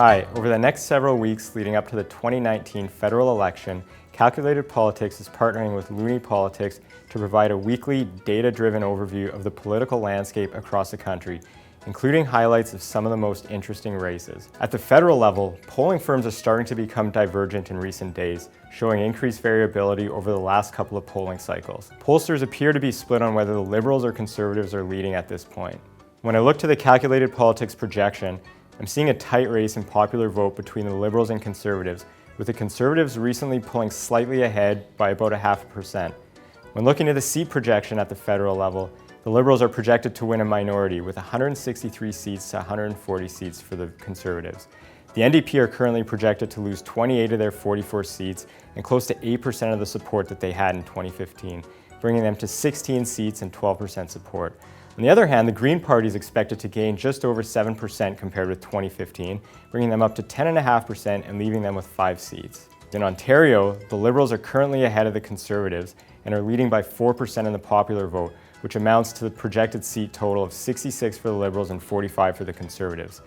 Hi, over the next several weeks leading up to the 2019 federal election, Calculated Politics is partnering with Loonie Politics to provide a weekly, data-driven overview of the political landscape across the country, including highlights of some of the most interesting races. At the federal level, polling firms are starting to become divergent in recent days, showing increased variability over the last couple of polling cycles. Pollsters appear to be split on whether the Liberals or Conservatives are leading at this point. When I look to the Calculated Politics projection, I'm seeing a tight race in popular vote between the Liberals and Conservatives, with the Conservatives recently pulling slightly ahead by about 0.5%. When looking at the seat projection at the federal level, the Liberals are projected to win a minority with 163 seats to 140 seats for the Conservatives. The NDP are currently projected to lose 28 of their 44 seats and close to 8% of the support that they had in 2015, bringing them to 16 seats and 12% support. On the other hand, the Green Party is expected to gain just over 7% compared with 2015, bringing them up to 10.5% and leaving them with 5 seats. In Ontario, the Liberals are currently ahead of the Conservatives and are leading by 4% in the popular vote, which amounts to the projected seat total of 66 for the Liberals and 45 for the Conservatives.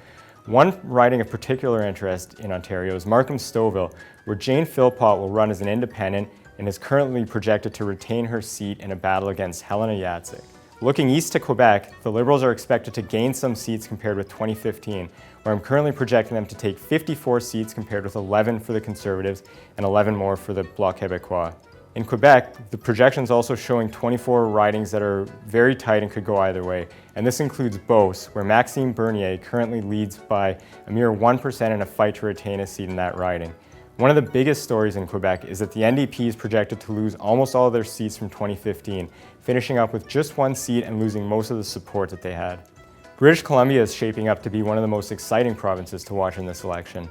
One riding of particular interest in Ontario is Markham-Stouffville, where Jane Philpott will run as an independent and is currently projected to retain her seat in a battle against Helena Yatsick. Looking east to Quebec, the Liberals are expected to gain some seats compared with 2015, where I'm currently projecting them to take 54 seats compared with 11 for the Conservatives and 11 more for the Bloc Québécois. In Quebec, the projection is also showing 24 ridings that are very tight and could go either way, and this includes Beauce, where Maxime Bernier currently leads by a mere 1% in a fight to retain a seat in that riding. One of the biggest stories in Quebec is that the NDP is projected to lose almost all of their seats from 2015, finishing up with just 1 seat and losing most of the support that they had. British Columbia is shaping up to be one of the most exciting provinces to watch in this election.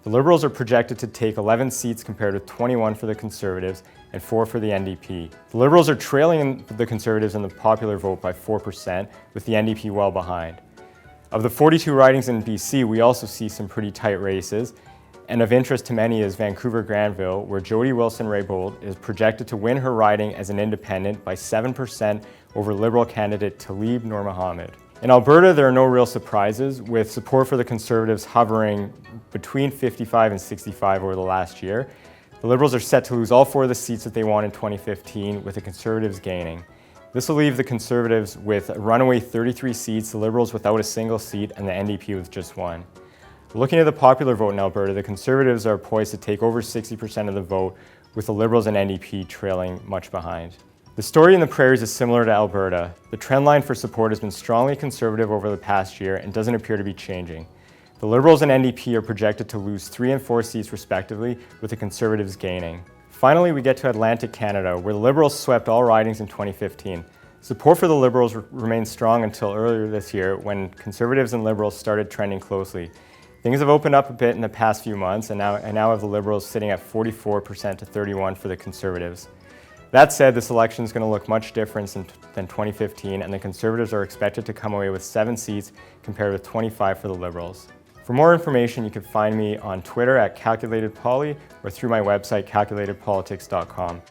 The Liberals are projected to take 11 seats compared with 21 for the Conservatives and 4 for the NDP. The Liberals are trailing the Conservatives in the popular vote by 4%, with the NDP well behind. Of the 42 ridings in BC, we also see some pretty tight races. And of interest to many is Vancouver-Granville, where Jody Wilson-Raybould is projected to win her riding as an independent by 7% over Liberal candidate Talib Noor Mohammed. In Alberta, there are no real surprises, with support for the Conservatives hovering between 55 and 65 over the last year. The Liberals are set to lose all 4 of the seats that they won in 2015, with the Conservatives gaining. This will leave the Conservatives with a runaway 33 seats, the Liberals without a single seat, and the NDP with just 1. Looking at the popular vote in Alberta, the Conservatives are poised to take over 60% of the vote, with the Liberals and NDP trailing much behind. The story in the prairies is similar to Alberta. The trend line for support has been strongly Conservative over the past year and doesn't appear to be changing. The Liberals and NDP are projected to lose 3 and 4 seats respectively, with the Conservatives gaining. Finally, we get to Atlantic Canada, where the Liberals swept all ridings in 2015. Support for the Liberals remained strong until earlier this year, when Conservatives and Liberals started trending closely. Things have opened up a bit in the past few months, and now have the Liberals sitting at 44% to 31% for the Conservatives. That said, this election is going to look much different than 2015, and the Conservatives are expected to come away with 7 seats compared with 25 for the Liberals. For more information, you can find me on Twitter at CalculatedPoly or through my website, calculatedpolitics.com.